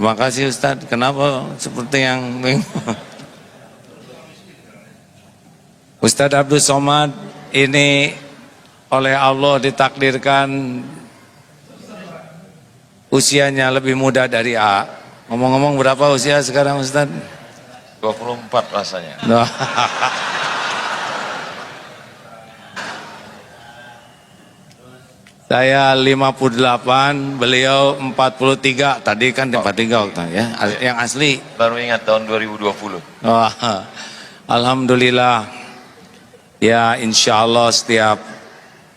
Terima kasih Ustadz. Kenapa seperti yang Ustadz Abdul Somad ini oleh Allah ditakdirkan usianya lebih muda dari A. Ngomong-ngomong berapa usia sekarang Ustadz? 24 rasanya. Saya 58, beliau 43. Tadi kan 43 waktu ya. Yang asli. Baru ingat tahun 2020. Oh, alhamdulillah. Ya insya Allah setiap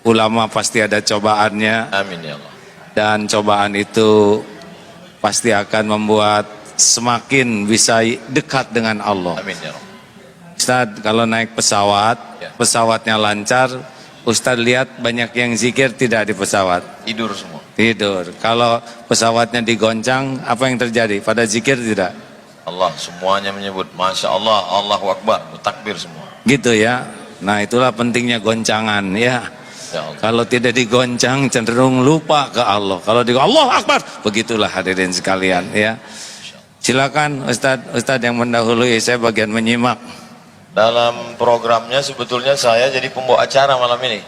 ulama pasti ada cobaannya. Amin ya Allah. Dan cobaan itu pasti akan membuat semakin bisa dekat dengan Allah. Amin ya Allah. Ustaz, kalau naik pesawat, Ya. pesawatnya lancar, Ustaz lihat banyak yang zikir tidak di pesawat. Tidur semua. Tidur. Kalau pesawatnya digoncang, apa yang terjadi? Pada zikir tidak? Allah semuanya menyebut Masya Allah, Allahu Akbar, takbir semua. Gitu ya. Nah itulah pentingnya goncangan ya. Ya Allah. Kalau tidak digoncang cenderung lupa ke Allah. Kalau di Allah Akbar, begitulah hadirin sekalian ya. Silakan Ustadz yang mendahului, saya bagian menyimak. Dalam programnya sebetulnya saya jadi pembawa acara malam ini.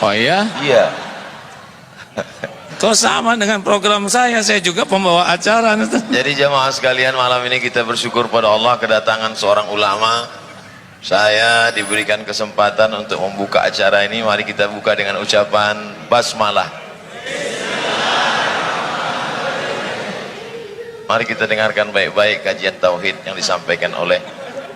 Oh iya? Iya. Kok sama dengan program saya juga pembawa acara. Jadi jamaah sekalian, malam ini kita bersyukur pada Allah kedatangan seorang ulama. Saya diberikan kesempatan untuk membuka acara ini. Mari kita buka dengan ucapan basmalah. Mari kita dengarkan baik-baik kajian tauhid yang disampaikan oleh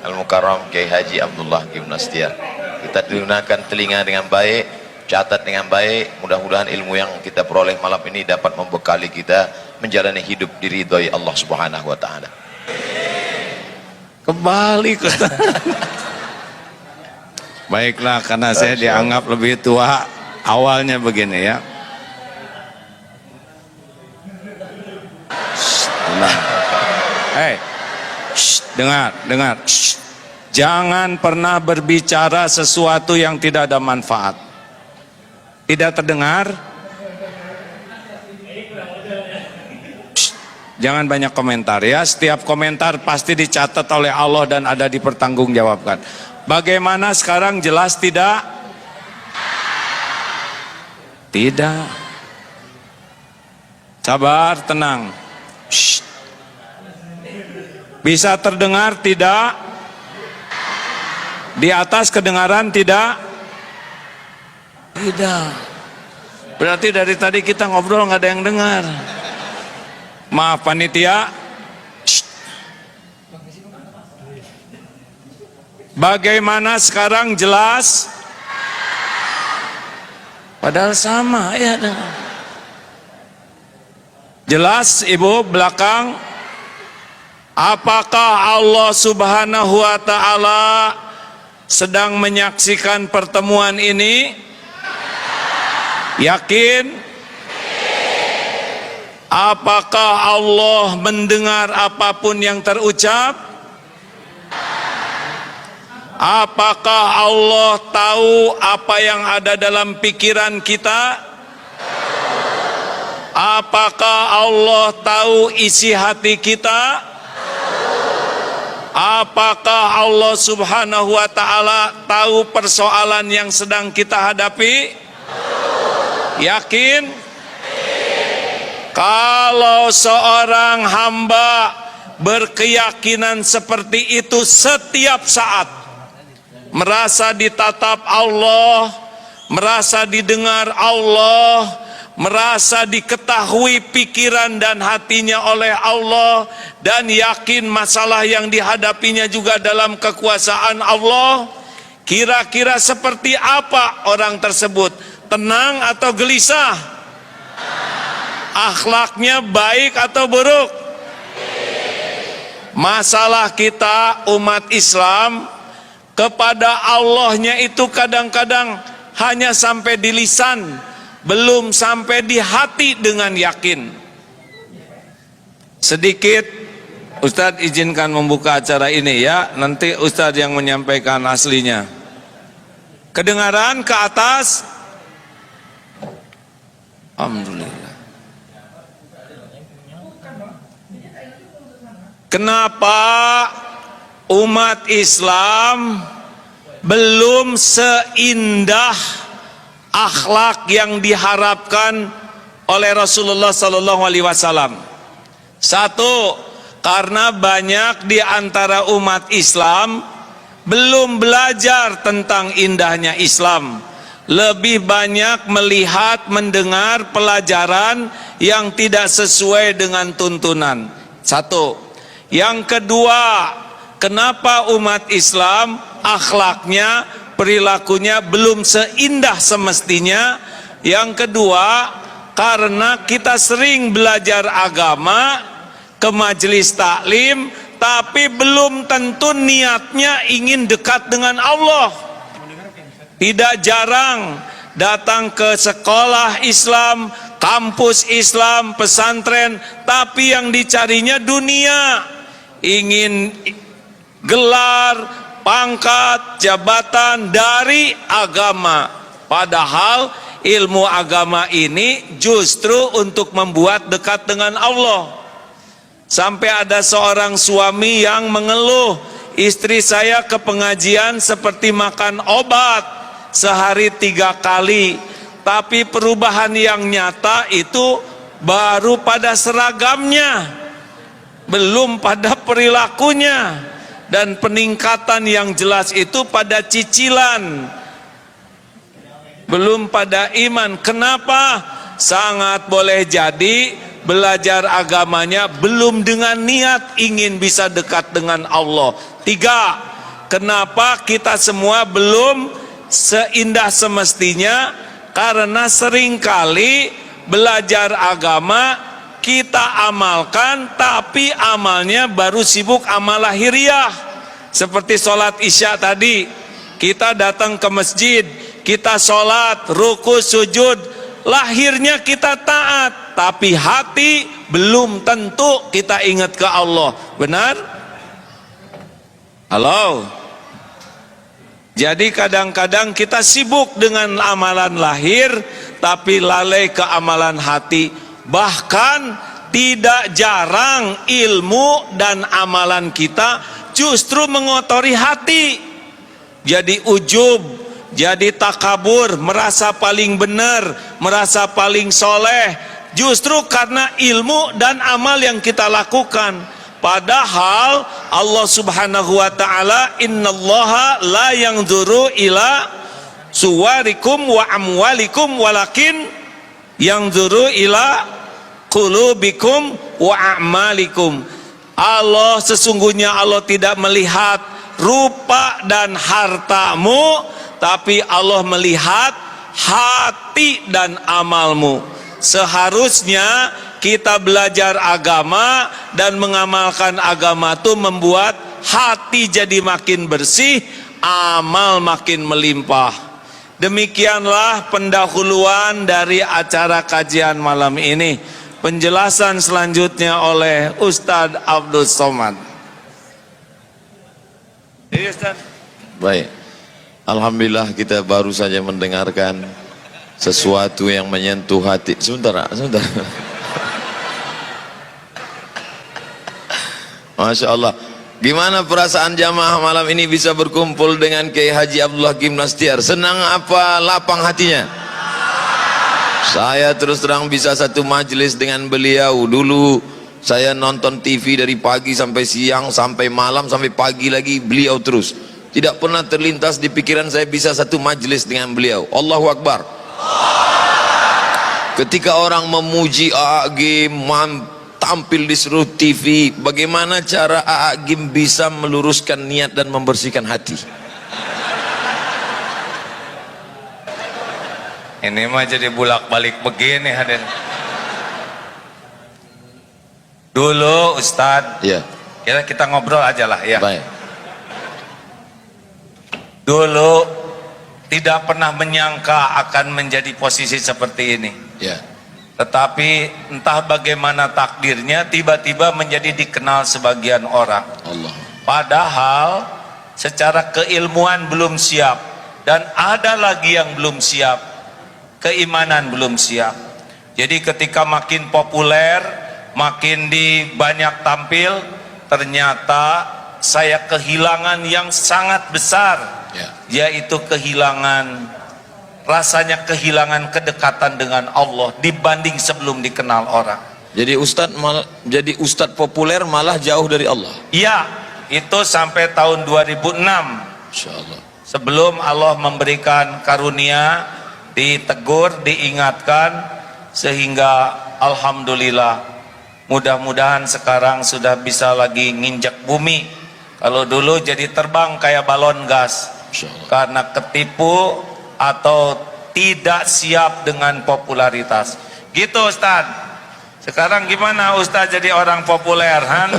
Al-Mukarram Kiai Haji Abdullah Ibn Astia. Kita gunakan telinga dengan baik, catat dengan baik. Mudah-mudahan ilmu yang kita peroleh malam ini dapat membekali kita menjalani hidup diridhoi Allah Subhanahu wa taala. Kembali ke baiklah, karena saya dianggap lebih tua, awalnya begini ya. Hei, dengar. Jangan pernah berbicara sesuatu yang tidak ada manfaat. Tidak terdengar? Jangan banyak komentar ya. Setiap komentar pasti dicatat oleh Allah dan ada dipertanggungjawabkan. Bagaimana sekarang, jelas tidak? Tidak. Sabar, tenang. Shh. Bisa terdengar tidak? Di atas kedengaran tidak? Tidak. Berarti dari tadi kita ngobrol nggak ada yang dengar. Maaf panitia. Shh. Bagaimana sekarang, jelas? Padahal sama ya. Jelas ibu belakang? Apakah Allah Subhanahu wa ta'ala sedang menyaksikan pertemuan ini? Yakin? Apakah Allah mendengar apapun yang terucap? Apakah Allah tahu apa yang ada dalam pikiran kita? Apakah Allah tahu isi hati kita? Apakah Allah Subhanahu wa ta'ala tahu persoalan yang sedang kita hadapi? Yakin? Kalau seorang hamba berkeyakinan seperti itu setiap saat, merasa ditatap Allah, merasa didengar Allah, merasa diketahui pikiran dan hatinya oleh Allah, dan yakin masalah yang dihadapinya juga dalam kekuasaan Allah, kira-kira seperti apa orang tersebut? Tenang atau gelisah? Akhlaknya baik atau buruk? Masalah kita umat Islam kepada Allahnya itu kadang-kadang hanya sampai di lisan, belum sampai di hati dengan yakin. Sedikit Ustadz izinkan membuka acara ini ya. Nanti Ustadz yang menyampaikan aslinya. Kedengaran ke atas? Alhamdulillah. kenapa umat Islam belum seindah akhlak yang diharapkan oleh Rasulullah sallallahu alaihi wasallam. Satu, karena banyak di antara umat Islam belum belajar tentang indahnya Islam. Lebih banyak melihat, mendengar pelajaran yang tidak sesuai dengan tuntunan. Satu. Yang kedua, kenapa umat Islam akhlaknya, perilakunya belum seindah semestinya? Yang kedua, karena kita sering belajar agama ke majelis taklim, tapi belum tentu niatnya ingin dekat dengan Allah. Tidak jarang datang ke sekolah Islam, kampus Islam, pesantren, tapi yang dicarinya dunia, ingin gelar, pangkat, jabatan dari agama. Padahal ilmu agama ini justru untuk membuat dekat dengan Allah. Sampai ada seorang suami yang mengeluh, istri saya ke pengajian seperti makan obat, sehari 3 kali, tapi perubahan yang nyata itu baru pada seragamnya, belum pada perilakunya, dan peningkatan yang jelas itu pada cicilan, belum pada iman. Kenapa? Sangat boleh jadi belajar agamanya belum dengan niat ingin bisa dekat dengan Allah. 3, kenapa kita semua belum seindah semestinya? Karena seringkali belajar agama kita amalkan, tapi amalnya baru sibuk amal lahiriah. Seperti sholat isya tadi, kita datang ke masjid, kita sholat, ruku, sujud, lahirnya kita taat, tapi hati belum tentu kita ingat ke Allah. Benar? Halo? Jadi kadang-kadang kita sibuk dengan amalan lahir, tapi lalai ke amalan hati. Bahkan tidak jarang ilmu dan amalan kita justru mengotori hati. Jadi ujub, jadi takabur, merasa paling benar, merasa paling soleh, justru karena ilmu dan amal yang kita lakukan. Padahal Allah subhanahu wa ta'ala, innallaha la yanzuru ila suwarikum wa amwalikum walakin yanzuru ila qulubikum wa a'malikum. Allah, sesungguhnya Allah tidak melihat rupa dan hartamu, tapi Allah melihat hati dan amalmu. Seharusnya kita belajar agama dan mengamalkan agama itu membuat hati jadi makin bersih, amal makin melimpah. Demikianlah pendahuluan dari acara kajian malam ini. Penjelasan selanjutnya oleh Ustadz Abdul Somad. Baik, alhamdulillah kita baru saja mendengarkan sesuatu yang menyentuh hati. Sebentar. Masya Allah. Gimana perasaan jamaah malam ini bisa berkumpul dengan Kiai Haji Abdullah Hakim Nastiar? Senang apa lapang hatinya? Saya terus terang bisa satu majelis dengan beliau. Dulu saya nonton TV dari pagi sampai siang, sampai malam, sampai pagi lagi beliau terus. Tidak pernah terlintas di pikiran saya bisa satu majelis dengan beliau. Allahu Akbar. Ketika orang memuji A.A.G. tampil di seluruh TV, bagaimana cara A.A.G. bisa meluruskan niat dan membersihkan hati? Ini mah jadi bulak-balik begini hadir. Dulu Ustadz, Ya. kita ngobrol aja lah ya. Baik. Dulu tidak pernah menyangka akan menjadi posisi seperti ini. Ya. Tetapi entah bagaimana takdirnya tiba-tiba menjadi dikenal sebagian orang. Allah. Padahal secara keilmuan belum siap, dan ada lagi yang belum siap. Keimanan belum siap. Jadi ketika makin populer, makin di banyak tampil, ternyata saya kehilangan yang sangat besar, yaitu rasanya kehilangan kedekatan dengan Allah dibanding sebelum dikenal orang. Jadi ustadz populer malah jauh dari Allah. Iya, itu sampai tahun 2006. Insyaallah. Sebelum Allah memberikan karunia, ditegur, diingatkan, sehingga alhamdulillah mudah-mudahan sekarang sudah bisa lagi nginjak bumi. Kalau dulu jadi terbang kayak balon gas karena ketipu atau tidak siap dengan popularitas. Gitu Ustaz. Sekarang gimana Ustaz jadi orang populer, Han?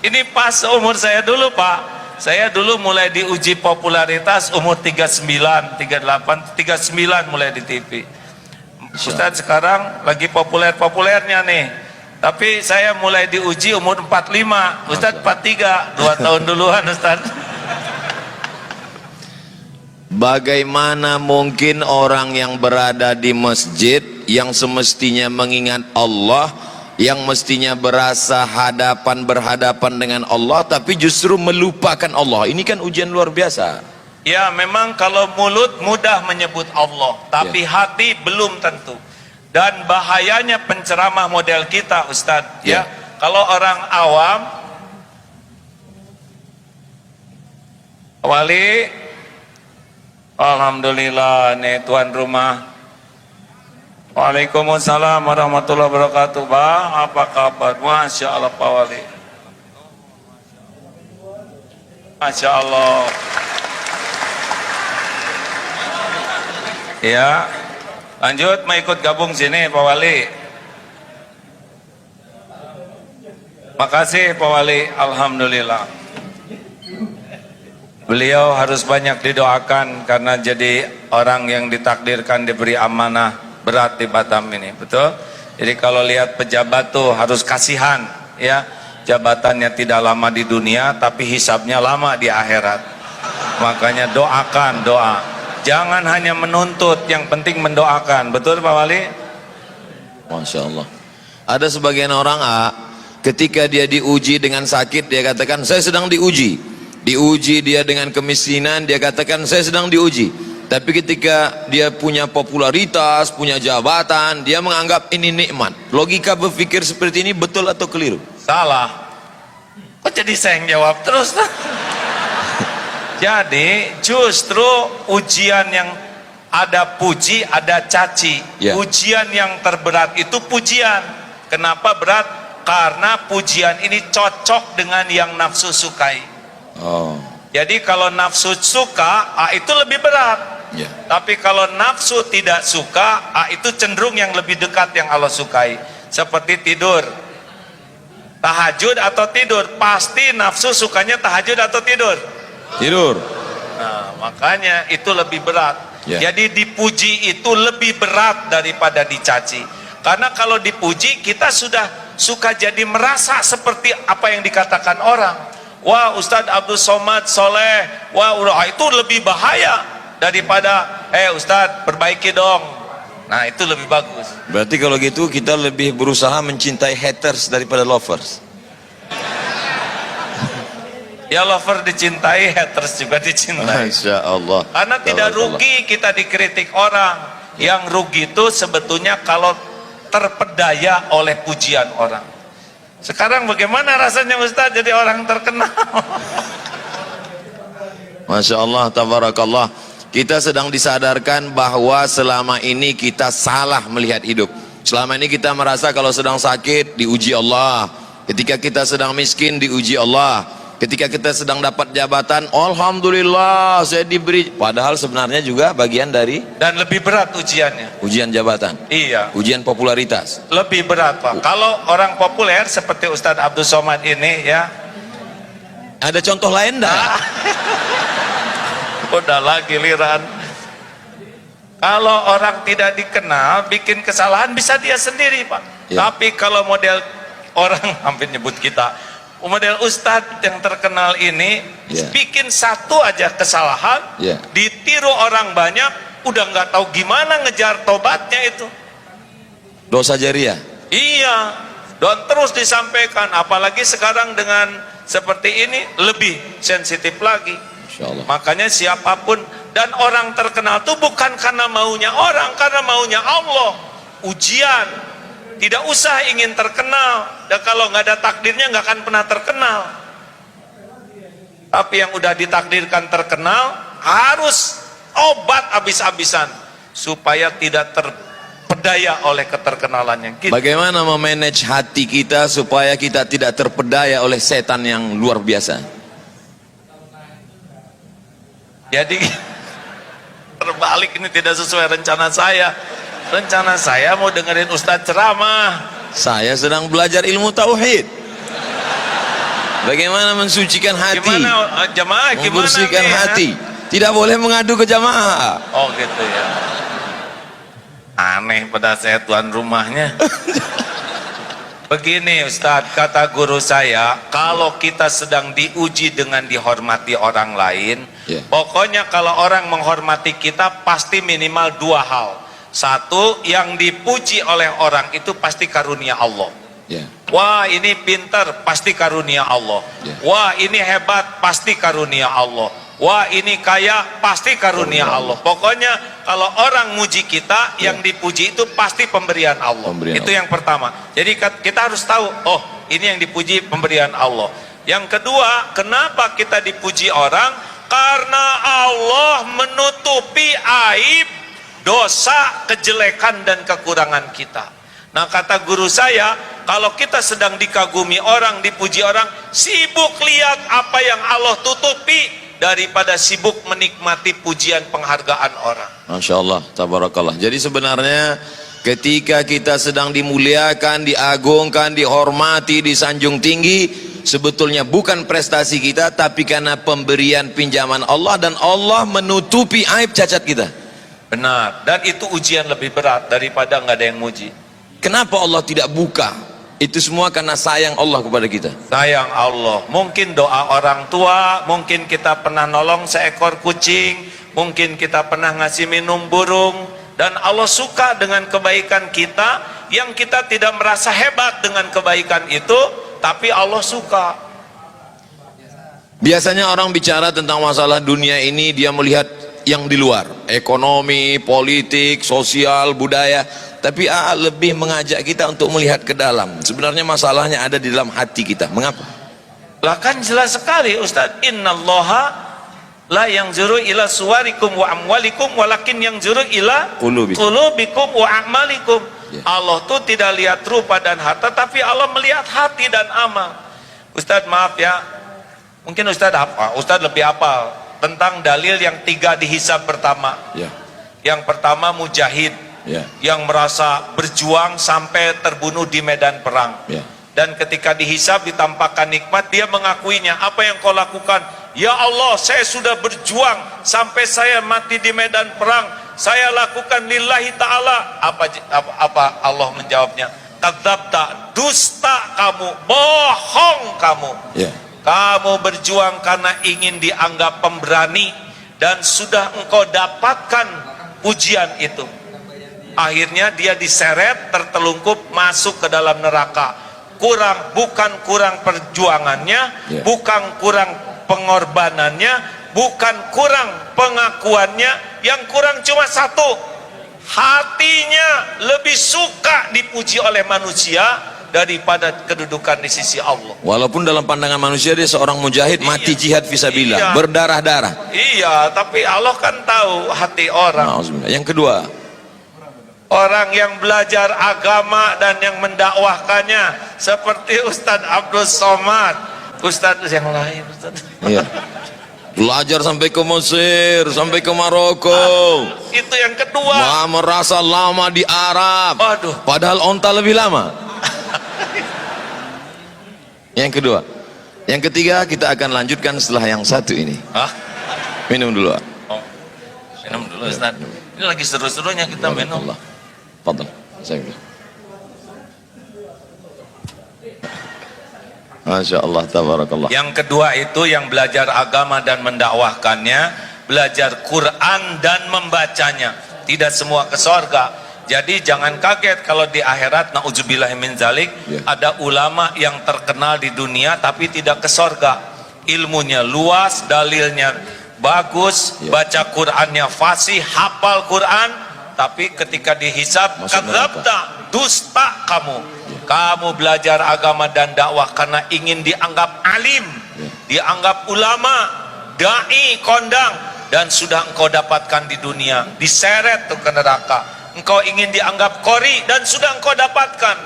Ini pas umur saya dulu, Pak. Saya dulu mulai diuji popularitas umur 39, 38, 39 mulai di TV. Ustaz sekarang lagi populer-populernya nih. Tapi saya mulai diuji umur 45, Ustaz 43, 2 tahun duluan Ustaz. Bagaimana mungkin orang yang berada di masjid yang semestinya mengingat Allah, yang mestinya berasa berhadapan dengan Allah, tapi justru melupakan Allah? Ini kan ujian luar biasa. Ya, memang kalau mulut mudah menyebut Allah, tapi hati belum tentu. Dan bahayanya penceramah model kita, Ustadz, ya. Kalau orang awam, Wali, alhamdulillah nih tuan rumah. Waalaikumsalam warahmatullahi wabarakatuh. Bang, apa kabar? Masya Allah Pak Wali. Masya Allah. Ya, lanjut mau ikut gabung sini Pak Wali. Makasih Pak Wali, alhamdulillah. Beliau harus banyak didoakan karena jadi orang yang ditakdirkan diberi amanah berat di Batam ini, betul? Jadi kalau lihat pejabat tuh harus kasihan, ya. Jabatannya tidak lama di dunia, tapi hisabnya lama di akhirat. Makanya doakan, doa. Jangan hanya menuntut, yang penting mendoakan, betul Pak Wali? Masya Allah. Ada sebagian orang ketika dia diuji dengan sakit, dia katakan saya sedang diuji. Diuji dia dengan kemiskinan, dia katakan saya sedang diuji. Tapi ketika dia punya popularitas, punya jabatan, dia menganggap ini nikmat. Logika berpikir seperti ini betul atau keliru? Salah. Kok jadi saya yang jawab terus? Jadi justru ujian yang ada puji, ada caci. Ujian yang terberat itu pujian. Kenapa berat? Karena pujian ini cocok dengan yang nafsu sukai. Jadi kalau nafsu suka, itu lebih berat. Tapi kalau nafsu tidak suka, itu cenderung yang lebih dekat yang Allah sukai. Seperti tidur, tahajud atau tidur, pasti nafsu sukanya tahajud atau tidur? Tidur. Nah, makanya itu lebih berat. Jadi dipuji itu lebih berat daripada dicaci. Karena kalau dipuji kita sudah suka jadi merasa seperti apa yang dikatakan orang. Wah, Ustadz Abdul Somad soleh, wah itu lebih bahaya daripada Ustadz perbaiki dong. Nah itu lebih bagus. Berarti kalau gitu kita lebih berusaha mencintai haters daripada lovers. Ya, lover dicintai, haters juga dicintai. Masya Allah. Karena tidak rugi kita dikritik orang. Yang rugi itu sebetulnya kalau terpedaya oleh pujian orang. Sekarang bagaimana rasanya Ustaz jadi orang terkenal? Masya Allah, tabarakallah. Kita sedang disadarkan bahwa selama ini kita salah melihat hidup. Selama ini kita merasa kalau sedang sakit diuji Allah, ketika kita sedang miskin diuji Allah, ketika kita sedang dapat jabatan alhamdulillah saya diberi, padahal sebenarnya juga bagian dari, dan lebih berat ujiannya, ujian jabatan. Iya, ujian popularitas lebih berat Pak. Kalau orang populer seperti Ustadz Abdul Somad ini, ya, ada contoh lain enggak? Udahlah giliran. Kalau orang tidak dikenal bikin kesalahan bisa dia sendiri Pak. Tapi kalau model orang hampir nyebut kita, model Ustadz yang terkenal ini bikin satu aja kesalahan, ditiru orang banyak, udah nggak tahu gimana ngejar tobatnya itu. Dosa jariah. Iya, dan terus disampaikan, apalagi sekarang dengan seperti ini lebih sensitif lagi. Insyaallah. Makanya siapapun, dan orang terkenal itu bukan karena maunya orang, karena maunya Allah. Ujian, tidak usah ingin terkenal, dan kalau nggak ada takdirnya nggak akan pernah terkenal. Tapi yang udah ditakdirkan terkenal harus obat habis-habisan supaya tidak terpedaya oleh keterkenalannya. Gitu. Bagaimana memanage hati kita supaya kita tidak terpedaya oleh setan yang luar biasa? Jadi terbalik, ini tidak sesuai rencana saya. Rencana saya mau dengerin Ustadz ceramah. Saya sedang belajar ilmu tauhid. Bagaimana mensucikan hati? Gimana jamaah? Gimana Membersihkan nih, hati. Tidak boleh mengadu ke jamaah. Oh gitu ya. Aneh pada saya tuan rumahnya. Begini Ustadz, kata guru saya, kalau kita sedang diuji dengan dihormati orang lain, pokoknya kalau orang menghormati kita pasti minimal dua hal. Satu, yang dipuji oleh orang itu pasti karunia Allah. Wah ini pintar, pasti karunia Allah. Wah ini hebat, pasti karunia Allah. Wah ini kaya, pasti karunia Allah. Pokoknya kalau orang muji kita, yang dipuji itu pasti pemberian Allah. Itu yang pertama. Jadi kita harus tahu, oh ini yang dipuji pemberian Allah. Yang kedua, kenapa kita dipuji orang? Karena Allah menutupi aib, dosa, kejelekan dan kekurangan kita. Nah kata guru saya, kalau kita sedang dikagumi orang, dipuji orang, sibuk lihat apa yang Allah tutupi daripada sibuk menikmati pujian penghargaan orang. Masya Allah, tabarakallah. Jadi sebenarnya ketika kita sedang dimuliakan, diagungkan, dihormati, disanjung tinggi, sebetulnya bukan prestasi kita, tapi karena pemberian pinjaman Allah, dan Allah menutupi aib cacat kita. Benar, dan itu ujian lebih berat daripada nggak ada yang muji. Kenapa Allah tidak buka? Itu semua karena sayang Allah kepada kita. Sayang Allah. Mungkin doa orang tua, mungkin kita pernah nolong seekor kucing, mungkin kita pernah ngasih minum burung, dan Allah suka dengan kebaikan kita, yang kita tidak merasa hebat dengan kebaikan itu, tapi Allah suka. Biasanya orang bicara tentang masalah dunia ini, dia melihat yang di luar, ekonomi, politik, sosial, budaya, tapi lebih mengajak kita untuk melihat ke dalam. Sebenarnya masalahnya ada di dalam hati kita. Mengapa? Lah kan jelas sekali Ustaz, innallaha la yanzuru ila suwarikum wa amwalikum walakin yanzuru ila qulubikum wa a'malikum. Allah tuh tidak lihat rupa dan harta, tapi Allah melihat hati dan amal. Ustaz maaf ya, mungkin Ustaz lebih hafal tentang dalil yang 3 dihisab pertama. Yang pertama mujahid, yang merasa berjuang sampai terbunuh di medan perang. Dan ketika dihisab, ditampakkan nikmat, dia mengakuinya. Apa yang kau lakukan? Ya Allah, saya sudah berjuang sampai saya mati di medan perang. Saya lakukan lillahi ta'ala. Apa Allah menjawabnya? Kadzabta, dusta kamu, bohong kamu. Kamu berjuang karena ingin dianggap pemberani, dan sudah engkau dapatkan pujian itu. Akhirnya dia diseret, tertelungkup, masuk ke dalam neraka. Bukan kurang perjuangannya, bukan kurang pengorbanannya, bukan kurang pengakuannya, yang kurang cuma satu, hatinya lebih suka dipuji oleh manusia daripada kedudukan di sisi Allah. Walaupun dalam pandangan manusia dia seorang mujahid, mati jihad fisabilillah, berdarah-darah. Iya, tapi Allah kan tahu hati orang. Yang kedua, orang yang belajar agama dan yang mendakwahkannya seperti Ustadz Abdul Somad, Ustadz yang lain, Ustadz. Belajar sampai ke Mesir, sampai ke Maroko. Itu yang kedua. Merasa lama di Arab. Padahal onta lebih lama. Yang kedua. Yang ketiga, kita akan lanjutkan setelah yang satu ini. Minum dulu. Minum dulu Ustaz. Ini lagi seru-serunya kita minum. Fadal. Masya Allah, tabarakallah. Yang kedua itu yang belajar agama dan mendakwahkannya, belajar Quran dan membacanya. Tidak semua ke sorga. Jadi jangan kaget kalau di akhirat, na'udzubillah min zalik, ada ulama yang terkenal di dunia tapi tidak ke sorga. Ilmunya luas, dalilnya bagus, baca Qur'annya fasih, hafal Qur'an, tapi ketika dihisab, kadzabta, dusta kamu. Kamu belajar agama dan dakwah karena ingin dianggap alim, dianggap ulama, dai, kondang, dan sudah engkau dapatkan di dunia, diseret tuh ke neraka. Engkau ingin dianggap qori dan sudah engkau dapatkan.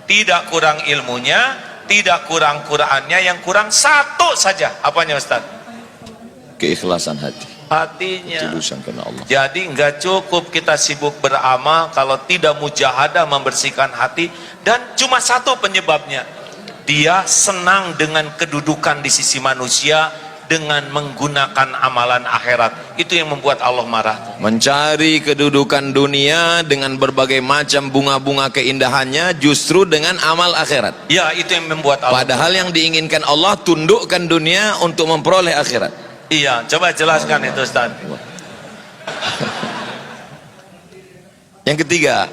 Tidak kurang ilmunya, tidak kurang Qur'annya, yang kurang satu saja. Apanya Ustaz? Keikhlasan hati. Hatinya. Tulusan karena Allah. Jadi enggak cukup kita sibuk beramal kalau tidak mujahadah membersihkan hati, dan cuma satu penyebabnya. Dia senang dengan kedudukan di sisi manusia dengan menggunakan amalan akhirat. Itu yang membuat Allah marah. Mencari kedudukan dunia dengan berbagai macam bunga-bunga keindahannya, justru dengan amal akhirat. Ya, itu yang membuat Allah. Padahal yang diinginkan Allah, tundukkan dunia untuk memperoleh akhirat. Iya, coba jelaskan itu Ustaz. Yang ketiga,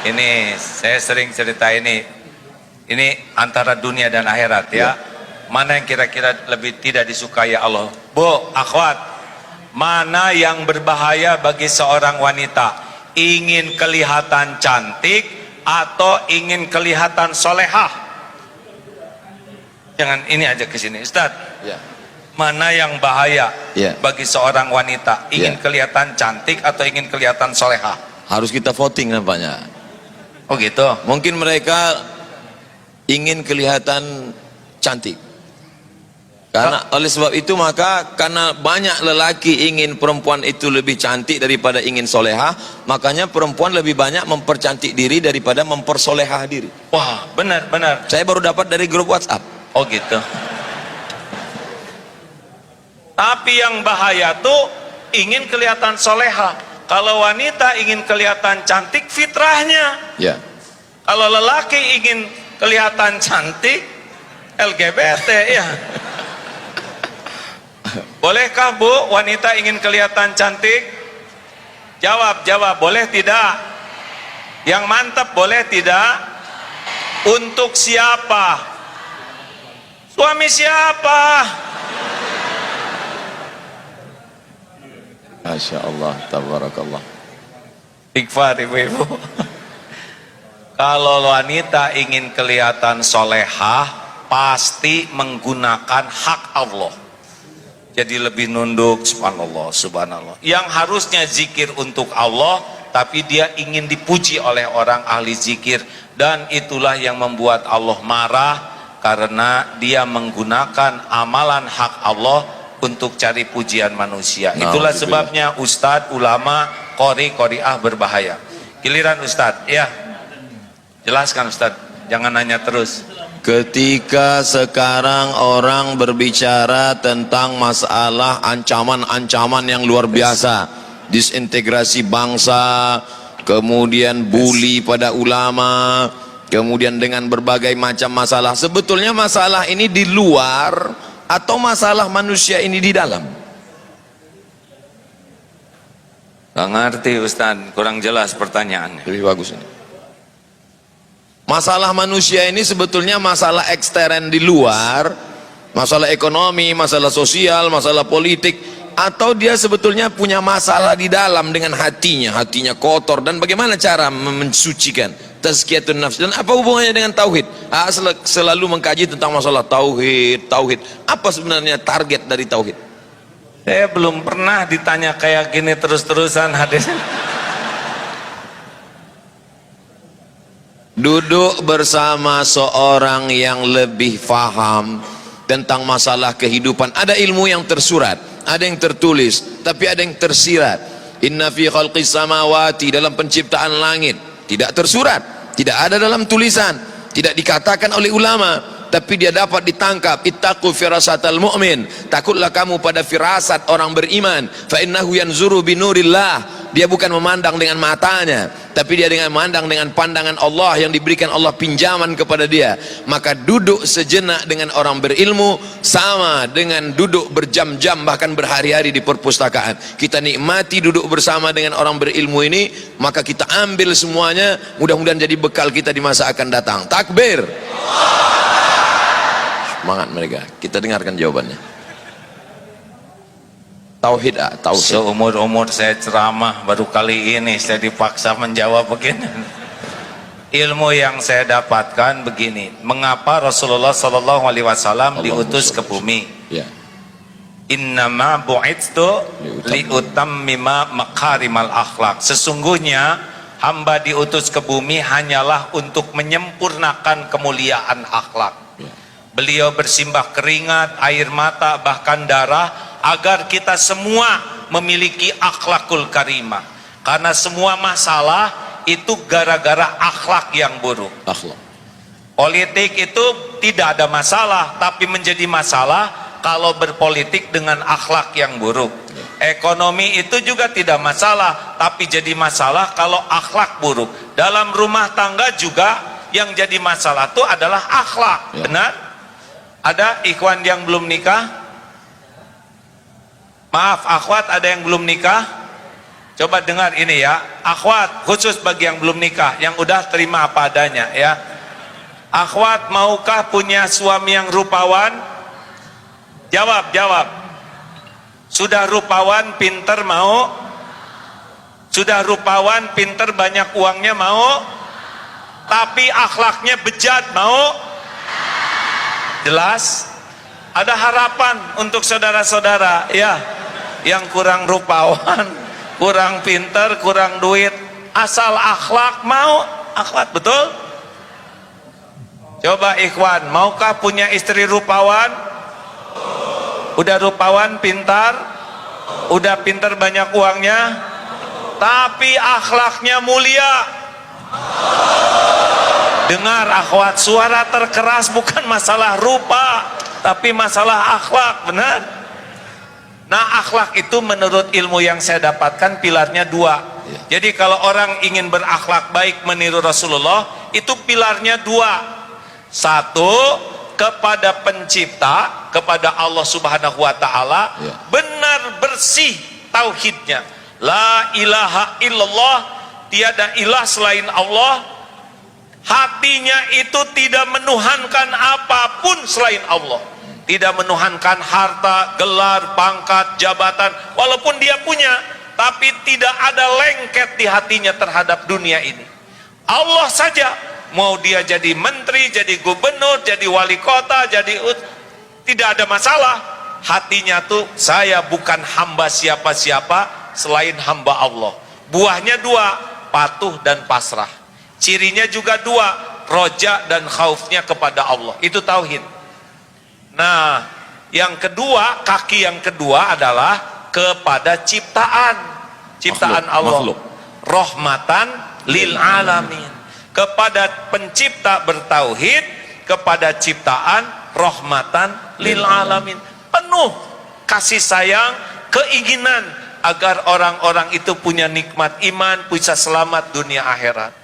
ini saya sering cerita ini antara dunia dan akhirat ya. Mana yang kira-kira lebih tidak disukai Allah? Bu, akhwat, mana yang berbahaya bagi seorang wanita? Ingin kelihatan cantik atau ingin kelihatan solehah? Jangan ini aja ke sini, Ustaz. ya. Mana yang bahaya bagi seorang wanita? Ingin kelihatan cantik atau ingin kelihatan solehah? Harus kita voting nampaknya. Oh gitu. Mungkin mereka ingin kelihatan cantik. Karena oleh sebab itu maka karena banyak lelaki ingin perempuan itu lebih cantik daripada ingin soleha, makanya perempuan lebih banyak mempercantik diri daripada mempersolehah diri. Wah, benar. Saya baru dapat dari grup WhatsApp. Oh gitu. Tapi yang bahaya tuh ingin kelihatan soleha. Kalau wanita ingin kelihatan cantik, fitrahnya. Ya. Kalau lelaki ingin kelihatan cantik, LGBT ya. Bolehkah Bu, wanita ingin kelihatan cantik? Jawab, boleh tidak? Yang mantap, boleh tidak? Untuk siapa? Suami siapa? Masya Allah, tabarakallah. Istighfar ibu-ibu. Kalau wanita ingin kelihatan solehah, pasti menggunakan hak Allah. Jadi lebih nunduk, subhanallah. Yang harusnya zikir untuk Allah, tapi dia ingin dipuji oleh orang ahli zikir. Dan itulah yang membuat Allah marah, karena dia menggunakan amalan hak Allah untuk cari pujian manusia. Itulah sebabnya ustadz, ulama, qori'ah berbahaya. Giliran ustadz, ya. Jelaskan ustadz, jangan nanya terus. Ketika sekarang orang berbicara tentang masalah ancaman-ancaman yang luar biasa, disintegrasi bangsa, kemudian bully pada ulama, kemudian dengan berbagai macam masalah. Sebetulnya masalah ini di luar atau masalah manusia ini di dalam? Gak ngerti Ustaz, kurang jelas pertanyaannya. Lebih bagus ini. Masalah manusia ini sebetulnya masalah ekstern di luar, masalah ekonomi, masalah sosial, masalah politik, atau dia sebetulnya punya masalah di dalam dengan hatinya kotor, dan bagaimana cara mensucikan tazkiyatun nafs, dan apa hubungannya dengan tauhid? Selalu mengkaji tentang masalah tauhid. Apa sebenarnya target dari tauhid? Saya belum pernah ditanya kayak gini terus-terusan hadis. Duduk bersama seorang yang lebih faham tentang masalah kehidupan. Ada ilmu yang tersurat, ada yang tertulis, tapi ada yang tersirat. Inna fi khalqis samawati, dalam penciptaan langit, tidak tersurat, tidak ada dalam tulisan, tidak dikatakan oleh ulama, tapi dia dapat ditangkap. Ittaqu firasatal mu'min, takutlah kamu pada firasat orang beriman. Fa innahu yanzuru binurillah, dia bukan memandang dengan matanya, tapi dia dengan memandang dengan pandangan Allah yang diberikan Allah pinjaman kepada dia. Maka duduk sejenak dengan orang berilmu sama dengan duduk berjam-jam bahkan berhari-hari di perpustakaan. Kita nikmati duduk bersama dengan orang berilmu ini, maka kita ambil semuanya, mudah-mudahan jadi bekal kita di masa akan datang. Takbir. Semangat mereka. Kita dengarkan jawabannya. Tauhid, tauhid. Seumur-umur saya ceramah, baru kali ini saya dipaksa menjawab begini. Ilmu yang saya dapatkan begini, mengapa Rasulullah Sallallahu Alaihi Wasallam diutus ke bumi? Ya. Innama bu'itstu liutammima makarimal akhlak. Sesungguhnya hamba diutus ke bumi hanyalah untuk menyempurnakan kemuliaan akhlak. Ya. Beliau bersimbah keringat, air mata, bahkan darah, agar kita semua memiliki akhlakul karimah. Karena semua masalah itu gara-gara akhlak yang buruk. Akhlak. Politik itu tidak ada masalah, tapi menjadi masalah kalau berpolitik dengan akhlak yang buruk. Ekonomi itu juga tidak masalah, tapi jadi masalah kalau akhlak buruk. Dalam rumah tangga juga yang jadi masalah itu adalah akhlak. Benar? Ada ikhwan yang belum nikah? Maaf, akhwat ada yang belum nikah? Coba dengar ini ya, akhwat khusus bagi yang belum nikah, yang udah terima apa adanya ya. Akhwat maukah punya suami yang rupawan? Jawab, jawab. Sudah rupawan, pinter mau? Sudah rupawan, pinter, banyak uangnya mau? Tapi akhlaknya bejat mau? Jelas? Ada harapan untuk saudara-saudara ya, yang kurang rupawan, kurang pinter, kurang duit, asal akhlak mau, akhlak, betul? Coba ikhwan, maukah punya istri rupawan? Udah rupawan, pintar, udah pinter, banyak uangnya, tapi akhlaknya mulia. Dengar akhwat, suara terkeras bukan masalah rupa, tapi masalah akhlak, benar? Nah, akhlak itu menurut ilmu yang saya dapatkan pilarnya dua. Jadi kalau orang ingin berakhlak baik meniru Rasulullah, itu pilarnya dua. Satu, kepada pencipta, kepada Allah Subhanahu wa Ta'ala, benar bersih tauhidnya. La ilaha illallah, tiada ilah selain Allah. Hatinya itu tidak menuhankan apapun selain Allah. Tidak menuhankan harta, gelar, pangkat, jabatan, walaupun dia punya, tapi tidak ada lengket di hatinya terhadap dunia ini. Allah saja, mau dia jadi menteri, jadi gubernur, jadi wali kota, jadi tidak ada masalah. Hatinya tuh, saya bukan hamba siapa-siapa selain hamba Allah. Buahnya dua, patuh dan pasrah. Cirinya juga dua, roja dan khaufnya kepada Allah. Itu tauhid. Nah, yang kedua, kaki yang kedua adalah kepada ciptaan Allah. Makhluk. Rahmatan lil alamin. Kepada pencipta bertauhid, kepada ciptaan rahmatan lil alamin. Penuh kasih sayang, keinginan agar orang-orang itu punya nikmat iman, bisa selamat dunia akhirat.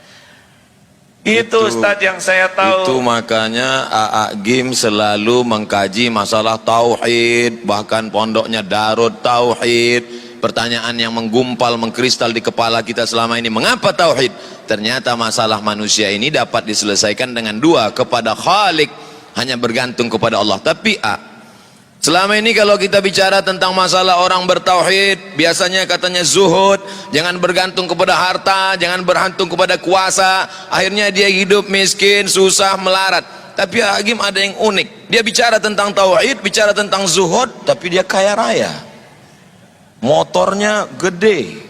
Itu Ustadz yang saya tahu. Itu makanya AA Gim selalu mengkaji masalah tauhid, bahkan pondoknya Darut Tauhid. Pertanyaan yang menggumpal, mengkristal di kepala kita selama ini, mengapa tauhid? Ternyata masalah manusia ini dapat diselesaikan dengan dua, kepada Khalik, hanya bergantung kepada Allah. Tapi selama ini kalau kita bicara tentang masalah orang bertauhid, biasanya katanya zuhud, jangan bergantung kepada harta, jangan bergantung kepada kuasa, akhirnya dia hidup miskin, susah, melarat. Tapi Agim ada yang unik, dia bicara tentang tauhid, bicara tentang zuhud, tapi dia kaya raya, motornya gede.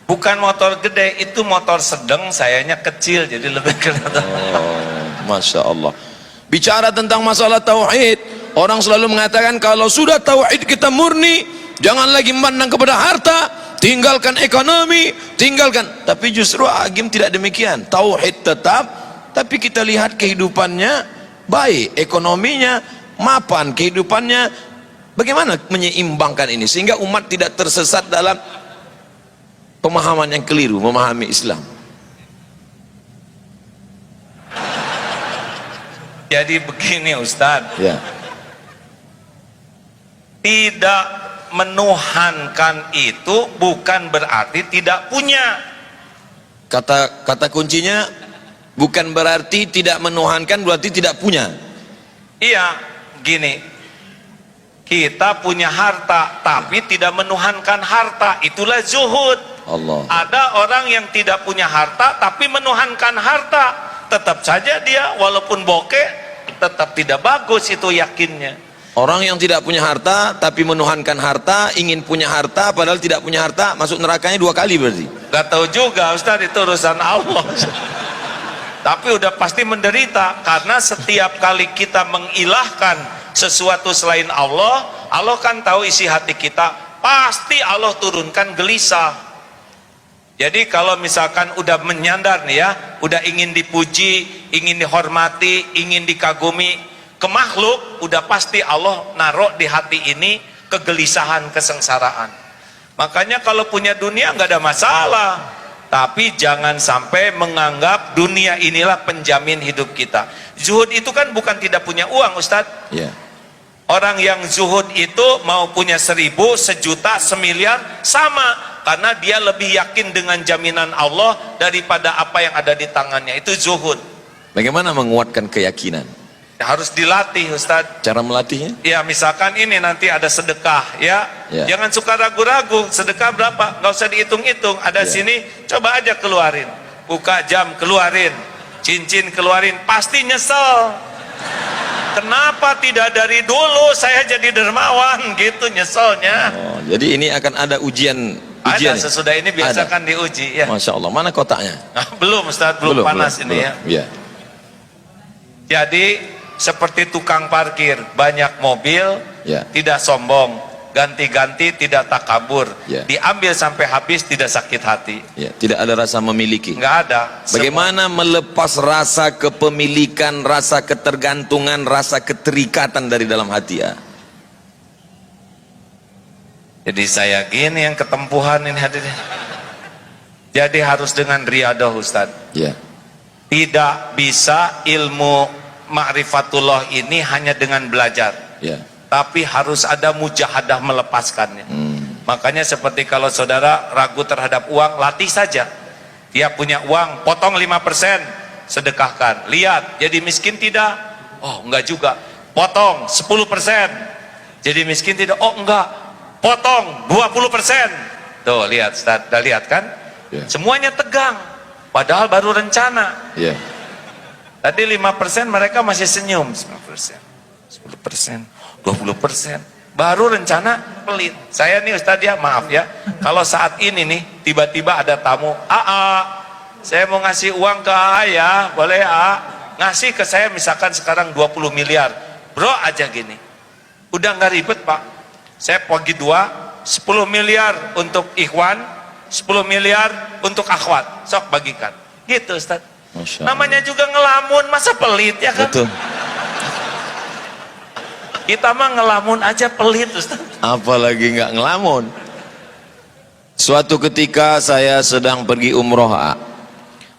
Bukan motor gede, itu motor sedang, sayanya kecil, jadi lebih kelihatan. Masya Allah. Bicara tentang masalah tauhid, orang selalu mengatakan kalau sudah tauhid kita murni, jangan lagi memandang kepada harta, tinggalkan ekonomi, tinggalkan. Tapi justru Agim tidak demikian. Tauhid tetap, tapi kita lihat kehidupannya baik, ekonominya mapan, kehidupannya bagaimana menyeimbangkan ini sehingga umat tidak tersesat dalam pemahaman yang keliru memahami Islam. Jadi begini Ustadz, Ya, tidak menuhankan itu bukan berarti tidak punya. kata kuncinya bukan berarti tidak menuhankan, berarti tidak punya. Iya, gini, kita punya harta tapi tidak menuhankan harta, itulah zuhud. Allah. Ada orang yang tidak punya harta tapi menuhankan harta, tetap saja dia walaupun bokeh tetap tidak bagus itu yakinnya. Orang yang tidak punya harta tapi menuhankan harta, ingin punya harta padahal tidak punya harta, masuk nerakanya 2 kali berarti. Gak tahu juga Ustaz, itu urusan Allah. Tapi udah pasti menderita, karena setiap kali kita mengilahkan sesuatu selain Allah, Allah kan tahu isi hati kita, pasti Allah turunkan gelisah. Jadi kalau misalkan udah menyandar nih ya, udah ingin dipuji, ingin dihormati, ingin dikagumi ke makhluk, udah pasti Allah naruh di hati ini kegelisahan, kesengsaraan. Makanya kalau punya dunia nggak ada masalah, tapi jangan sampai menganggap dunia inilah penjamin hidup kita. Zuhud itu kan bukan tidak punya uang Ustadz. Ya. Orang yang zuhud itu mau punya 1000, 1.000.000, 1.000.000.000 sama, karena dia lebih yakin dengan jaminan Allah daripada apa yang ada di tangannya. Itu zuhud. Bagaimana menguatkan keyakinan? Harus dilatih Ustadz. Cara melatihnya? Ya misalkan ini nanti ada sedekah ya, jangan suka ragu-ragu, sedekah berapa, nggak usah dihitung-hitung, ada sini, coba aja keluarin, buka jam keluarin, cincin keluarin, pasti nyesel. Kenapa tidak dari dulu saya jadi dermawan gitu, nyeselnya. Oh, jadi ini akan ada ujian ya? Sesudah ini biasakan diuji ya. Masya Allah, mana kotaknya? Nah, belum Ustadz, belum panas ini ya. Ya. Jadi seperti tukang parkir, banyak mobil, Ya. tidak sombong, ganti-ganti tidak takabur, Ya. diambil sampai habis tidak sakit hati, Ya, tidak ada rasa memiliki. nggak ada. Bagaimana melepas rasa kepemilikan, rasa ketergantungan, rasa keterikatan dari dalam hati ya? Jadi saya gini yang ketempuhan ini hadirin. Jadi harus dengan riadah Ustadz. Ya. Tidak bisa ilmu ma'rifatullah ini hanya dengan belajar, Ya. tapi harus ada mujahadah melepaskannya. Makanya seperti kalau saudara ragu terhadap uang, latih saja. Dia punya uang, potong 5%, sedekahkan. Lihat, jadi miskin tidak? Oh enggak juga. Potong 10%, jadi miskin tidak? Oh enggak. Potong 20%. Tuh lihat Ustaz, udah lihat kan? Ya. Semuanya tegang, padahal baru rencana. Ya. Tadi 5% mereka masih senyum, 10%, 10%, 20%, baru rencana pelit. Saya nih Ustadz ya, maaf ya, kalau saat ini nih tiba-tiba ada tamu, saya mau ngasih uang ke AA ya, boleh AA? Ngasih ke saya misalkan sekarang 20 miliar, bro aja gini, udah nggak ribet Pak, saya bagi 2, 10 miliar untuk ikhwan, 10 miliar untuk akhwat, sok bagikan, gitu Ustadz. Namanya juga ngelamun, masa pelit ya kan? Betul. Kita mah ngelamun aja pelit Ustaz. Apalagi nggak ngelamun. Suatu ketika saya sedang pergi umroh,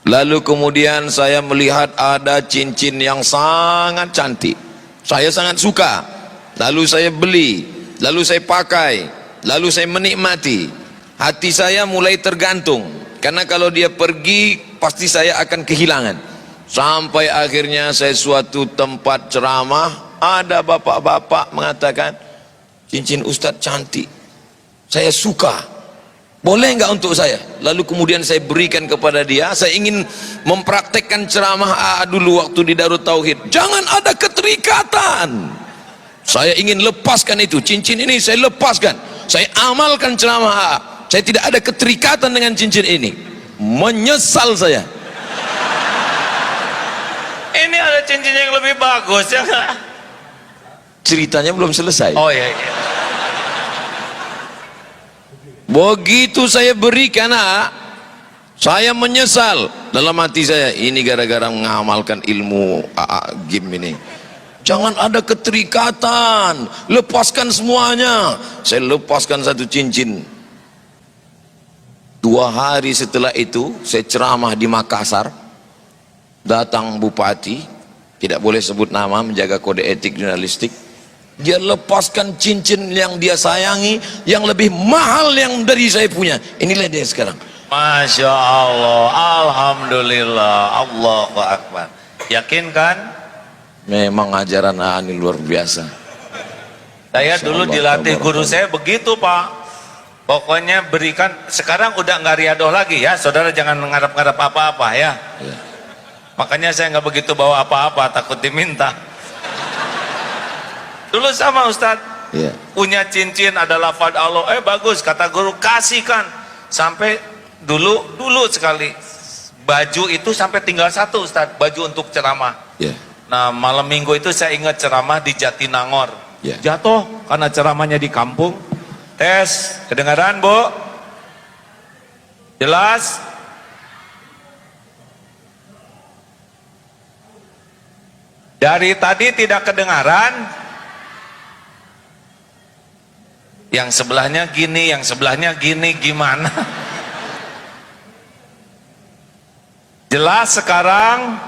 lalu kemudian saya melihat ada cincin yang sangat cantik, saya sangat suka, lalu saya beli, lalu saya pakai, lalu saya menikmati. Hati saya mulai tergantung, karena kalau dia pergi pasti saya akan kehilangan. Sampai akhirnya saya suatu tempat ceramah, ada bapak-bapak mengatakan, cincin Ustadz cantik, saya suka, boleh nggak untuk saya? Lalu kemudian saya berikan kepada dia. Saya ingin mempraktekkan ceramah dulu waktu di Darut Tauhid, jangan ada keterikatan. Saya ingin lepaskan itu, cincin ini saya lepaskan, saya amalkan ceramah saya tidak ada keterikatan dengan cincin ini. Menyesal saya. Ini ada cincin yang lebih bagus ya nggak? Ceritanya belum selesai. Oh iya. Begitu saya berikan, saya menyesal dalam hati saya. Ini gara-gara mengamalkan ilmu game ini. Jangan ada keterikatan, lepaskan semuanya. Saya lepaskan satu cincin. 2 hari setelah itu saya ceramah di Makassar, datang bupati, tidak boleh sebut nama, menjaga kode etik jurnalistik. Dia lepaskan cincin yang dia sayangi, yang lebih mahal yang dari saya punya. Inilah dia sekarang. Masya Allah, Alhamdulillah, Allahu Akbar. Yakin kan? Memang ajaran Ani luar biasa. Saya Masya dulu Allah, dilatih tabarakallah. guru saya begitu Pak. Pokoknya berikan, sekarang udah nggak riadoh lagi ya, saudara jangan ngarap-ngarap apa-apa ya. Ya. Makanya saya nggak begitu bawa apa-apa, takut diminta. Dulu sama Ustadz, Ya. punya cincin ada lafaz Allah, bagus kata guru, kasihkan. Sampai dulu sekali baju itu sampai tinggal 1 Ustadz, baju untuk ceramah. Ya. Nah malam minggu itu saya ingat ceramah di Jatinangor. Ya. Jatuh karena ceramahnya di kampung. Tes, kedengaran Bu? Jelas? Dari tadi tidak kedengaran. Yang sebelahnya gini, yang sebelahnya gini, gimana? Jelas sekarang?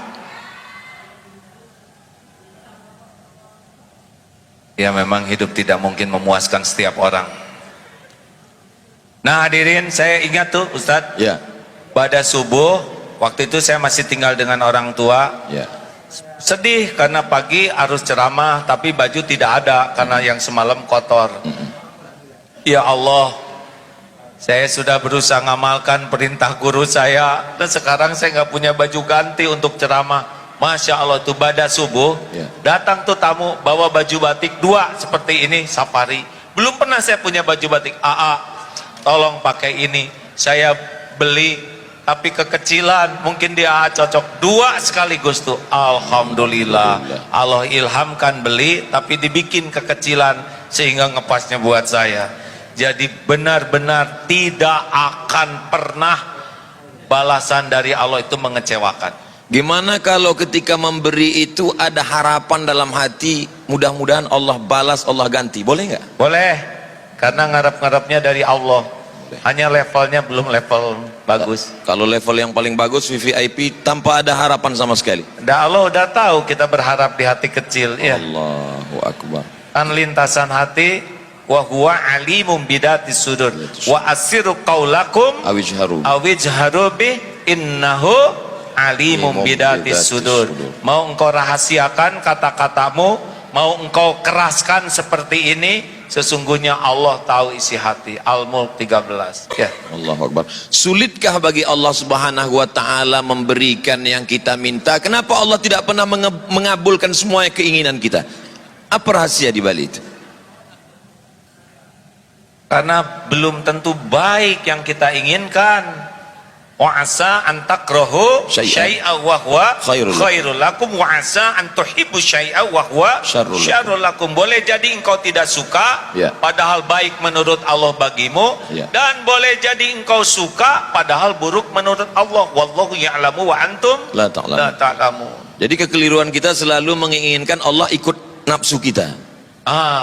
Ya memang hidup tidak mungkin memuaskan setiap orang. Nah hadirin, saya ingat tuh Ustadz, Ya. pada subuh, waktu itu saya masih tinggal dengan orang tua. Ya. Sedih karena pagi harus ceramah, tapi baju tidak ada karena yang semalam kotor. Ya Allah, saya sudah berusaha ngamalkan perintah guru saya, dan sekarang saya nggak punya baju ganti untuk ceramah. Masya Allah tuh pada subuh, Ya. datang tuh tamu bawa baju batik 2 seperti ini, safari. Belum pernah saya punya baju batik. Tolong pakai ini. Saya beli, tapi kekecilan. Mungkin dia cocok 2 sekaligus tuh. Alhamdulillah. Allah ilhamkan beli, tapi dibikin kekecilan sehingga ngepasnya buat saya. Jadi benar-benar tidak akan pernah balasan dari Allah itu mengecewakan. Gimana kalau ketika memberi itu ada harapan dalam hati, mudah-mudahan Allah balas, Allah ganti, boleh nggak? Boleh, karena ngarap-ngarapnya dari Allah. Hanya levelnya belum level bagus. Kalau level yang paling bagus VVIP tanpa ada harapan sama sekali. Allah udah tahu kita berharap di hati kecil, ya. Allahu Akbar. Kan lintasan hati, wa huwa alimum bidatis sudur, wa asiru qaulakum awijharu bi innahu alimum bidatis sudur. Mau engkau rahasiakan kata-katamu, mau engkau keraskan seperti ini, sesungguhnya Allah tahu isi hati. Al-Mulk 13. Ya. Allahu Akbar. Sulitkah bagi Allah Subhanahu wa taala memberikan yang kita minta? Kenapa Allah tidak pernah mengabulkan semua keinginan kita? Apa rahasia di balik itu? Karena belum tentu baik yang kita inginkan. Wa asa an takrahu syai'a wa huwa khairul lakum, wa asa an tuhibbu syai'a wa huwa syarrul lakum. Boleh jadi engkau tidak suka, ya, padahal baik menurut Allah bagimu, ya, dan boleh jadi engkau suka padahal buruk menurut Allah. Wallahu ya'lamu wa antum la ta'lamun. Jadi kekeliruan kita selalu menginginkan Allah ikut nafsu kita.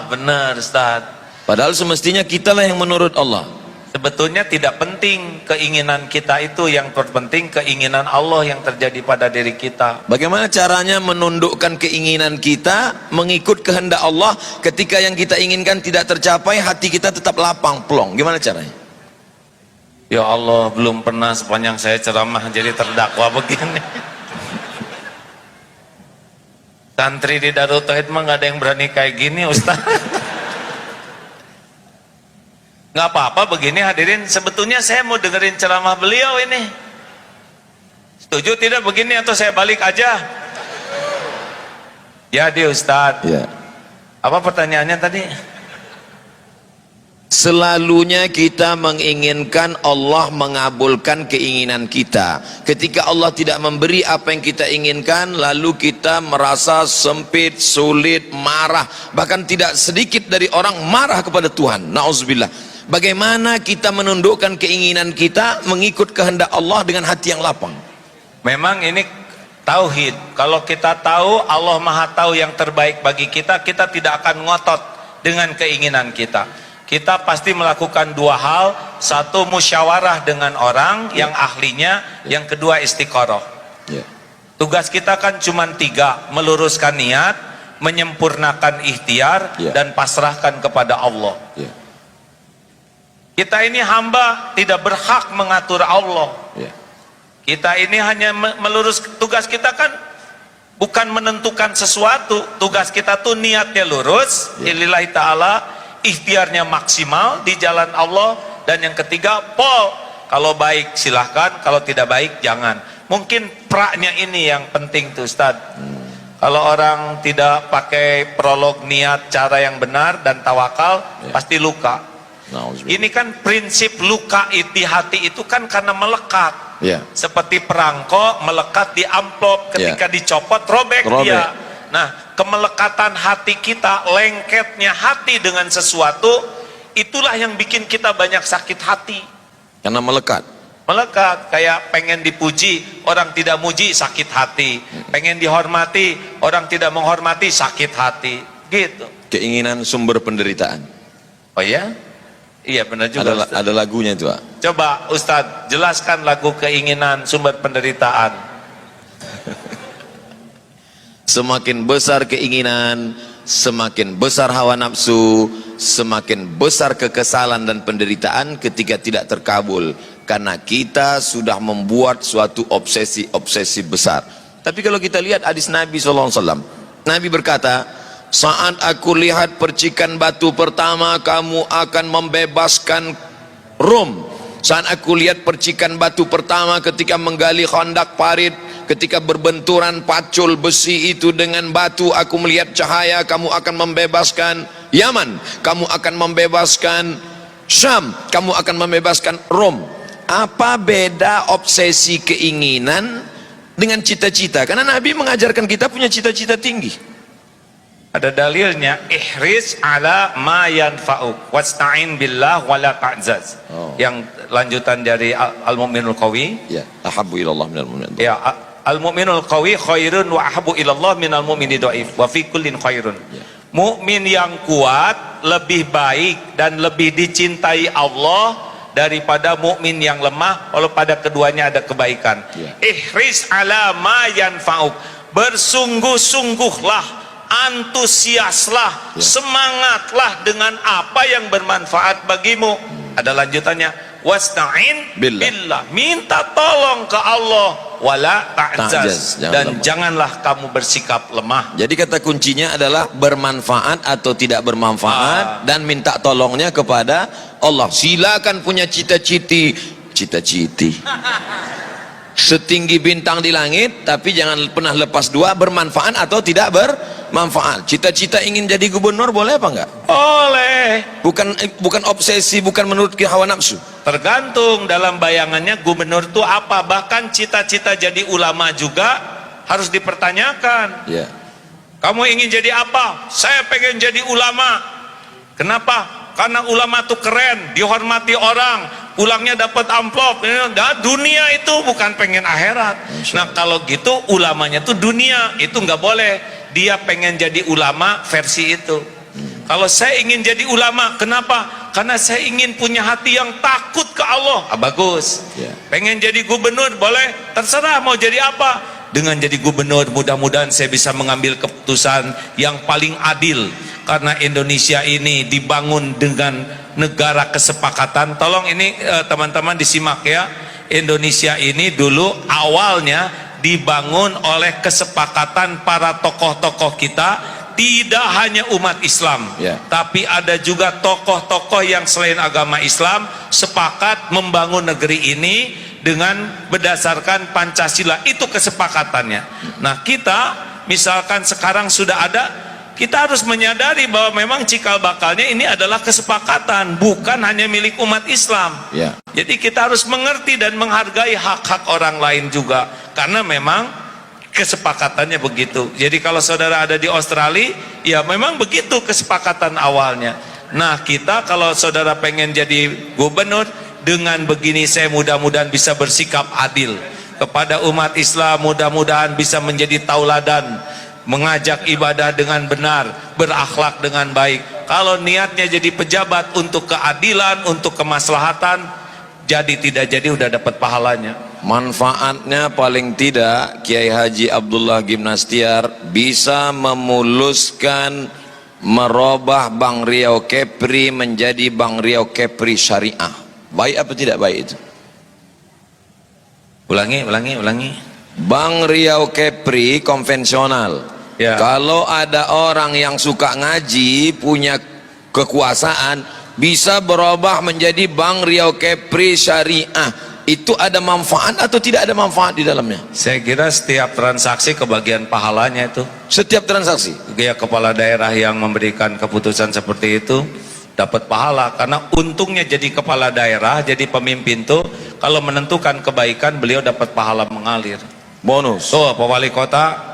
Benar Ustaz. Padahal semestinya kitalah yang menurut Allah. Sebetulnya tidak penting keinginan kita itu, yang terpenting keinginan Allah yang terjadi pada diri kita. Bagaimana caranya menundukkan keinginan kita mengikut kehendak Allah ketika yang kita inginkan tidak tercapai, hati kita tetap lapang plong? Gimana caranya? Ya Allah, belum pernah sepanjang saya ceramah jadi terdakwa begini. Santri di Darul Tauhid mah nggak ada yang berani kayak gini Ustaz. Nggak apa-apa begini hadirin, sebetulnya saya mau dengerin ceramah beliau ini. Setuju tidak begini atau saya balik aja? Ya di Ustadz. Ya. Apa pertanyaannya tadi? Selalunya kita menginginkan Allah mengabulkan keinginan kita. Ketika Allah tidak memberi apa yang kita inginkan, lalu kita merasa sempit, sulit, marah. Bahkan tidak sedikit dari orang marah kepada Tuhan. Na'udzubillah. Bagaimana kita menundukkan keinginan kita mengikut kehendak Allah dengan hati yang lapang? Memang ini tauhid. Kalau kita tahu Allah Maha tahu yang terbaik bagi kita, kita tidak akan ngotot dengan keinginan kita. kita pasti melakukan dua hal. Satu, musyawarah dengan orang yang ahlinya. Yang kedua, istiqoroh. Ya. Tugas kita kan cuma 3, meluruskan niat, menyempurnakan ikhtiar, dan pasrahkan kepada Allah. Ya. Kita ini hamba, tidak berhak mengatur Allah. Ya. Kita ini hanya melurus. Tugas kita kan bukan menentukan sesuatu. Tugas kita tuh niatnya lurus, lillahi ta'ala, ikhtiarnya maksimal di jalan Allah. Dan yang ketiga, pol, kalau baik silahkan, kalau tidak baik jangan. Mungkin praknya ini yang penting tuh Ustaz. Kalau orang tidak pakai prolog niat cara yang benar dan tawakal, pasti luka. Ini kan prinsip luka di hati itu kan karena melekat. Seperti perangko melekat di amplop, ketika dicopot robek dia. Nah, kemelekatan hati kita, lengketnya hati dengan sesuatu, itulah yang bikin kita banyak sakit hati. Karena melekat. Melekat, kayak pengen dipuji, orang tidak muji, sakit hati. Pengen dihormati, orang tidak menghormati, sakit hati. Gitu. Keinginan sumber penderitaan. Oh ya? Iya benar juga. Ada lagunya itu, Pak. Coba Ustadz jelaskan lagu keinginan sumber penderitaan. Semakin besar keinginan, semakin besar hawa nafsu, semakin besar kekesalan dan penderitaan ketika tidak terkabul, karena kita sudah membuat suatu obsesi besar. Tapi kalau kita lihat hadis Nabi SAW, Nabi berkata, saat aku lihat percikan batu pertama, kamu akan membebaskan Rom. Saat aku lihat percikan batu pertama ketika menggali khandak parit, ketika berbenturan pacul besi itu dengan batu, aku melihat cahaya, kamu akan membebaskan Yaman, kamu akan membebaskan Syam, kamu akan membebaskan Rom. Apa beda obsesi keinginan dengan cita-cita? Karena Nabi mengajarkan kita punya cita-cita tinggi. Ada dalilnya, ihris ala ma yanfa'uk wasta'in billah wala ta'zaz. Yang lanjutan dari al-mu'minul qawi. Ya, ahabbu ilallah minal mu'min. Ya, al-mu'minul qawi khairun wa ahabbu ilallah minal mu'mini dhaif wa fi kullin khairun. Mukmin yang kuat lebih baik dan lebih dicintai Allah daripada mukmin yang lemah, walau pada keduanya ada kebaikan. Ihris ala ma yanfa'uk. Bersungguh-sungguhlah, antusiaslah, semangatlah dengan apa yang bermanfaat bagimu. Ada lanjutannya, wasta'in billah, minta tolong ke Allah, wala ta'jaz, dan janganlah kamu bersikap lemah. Jadi kata kuncinya adalah bermanfaat atau tidak bermanfaat, dan minta tolongnya kepada Allah. Silakan punya cita-citi setinggi bintang di langit, tapi jangan pernah lepas dua, bermanfaat atau tidak bermanfaat. Cita-cita ingin jadi gubernur boleh apa enggak? Boleh. Bukan obsesi, bukan menurut hawa nafsu. Tergantung dalam bayangannya gubernur itu apa. Bahkan cita-cita jadi ulama juga harus dipertanyakan. Kamu ingin jadi apa? Saya pengen jadi ulama. Kenapa? Karena ulama itu keren, dihormati orang, pulangnya dapat amplop. Nah, dunia itu bukan pengen akhirat. Nah kalau gitu ulamanya tuh dunia, itu nggak boleh. Dia pengen jadi ulama versi itu. Kalau saya ingin jadi ulama, kenapa? Karena saya ingin punya hati yang takut ke Allah. Bagus. Pengen jadi gubernur, boleh. Terserah mau jadi apa. Dengan jadi gubernur mudah-mudahan saya bisa mengambil keputusan yang paling adil, karena Indonesia ini dibangun dengan negara kesepakatan. Tolong ini teman-teman disimak ya. Indonesia ini dulu awalnya dibangun oleh kesepakatan para tokoh-tokoh kita, tidak hanya umat Islam, tapi ada juga tokoh-tokoh yang selain agama Islam sepakat membangun negeri ini dengan berdasarkan Pancasila. Itu kesepakatannya. Nah kita misalkan sekarang sudah ada, kita harus menyadari bahwa memang cikal bakalnya ini adalah kesepakatan, bukan hanya milik umat Islam. Jadi kita harus mengerti dan menghargai hak-hak orang lain juga, karena memang kesepakatannya begitu. Jadi kalau saudara ada di Australia, ya memang begitu kesepakatan awalnya. Nah kita kalau saudara pengen jadi gubernur, dengan begini saya mudah-mudahan bisa bersikap adil kepada umat Islam, mudah-mudahan bisa menjadi tauladan, mengajak ibadah dengan benar, berakhlak dengan baik. Kalau niatnya jadi pejabat untuk keadilan, untuk kemaslahatan, jadi tidak jadi udah dapat pahalanya. Manfaatnya paling tidak Kiai Haji Abdullah Gimnastiar bisa memuluskan, merubah Bank Riau Kepri menjadi Bank Riau Kepri Syariah. Baik apa tidak baik itu? Ulangi. Bank Riau Kepri konvensional. Ya. Kalau ada orang yang suka ngaji, punya kekuasaan, bisa berubah menjadi Bank Riau Kepri Syariah. Itu ada manfaat atau tidak ada manfaat di dalamnya? Saya kira setiap transaksi kebagian pahalanya itu. Setiap transaksi. Ya, kepala daerah yang memberikan keputusan seperti itu dapat pahala, karena untungnya jadi kepala daerah, jadi pemimpin tuh kalau menentukan kebaikan beliau dapat pahala mengalir. Bonus. Tuh Pak Wali Kota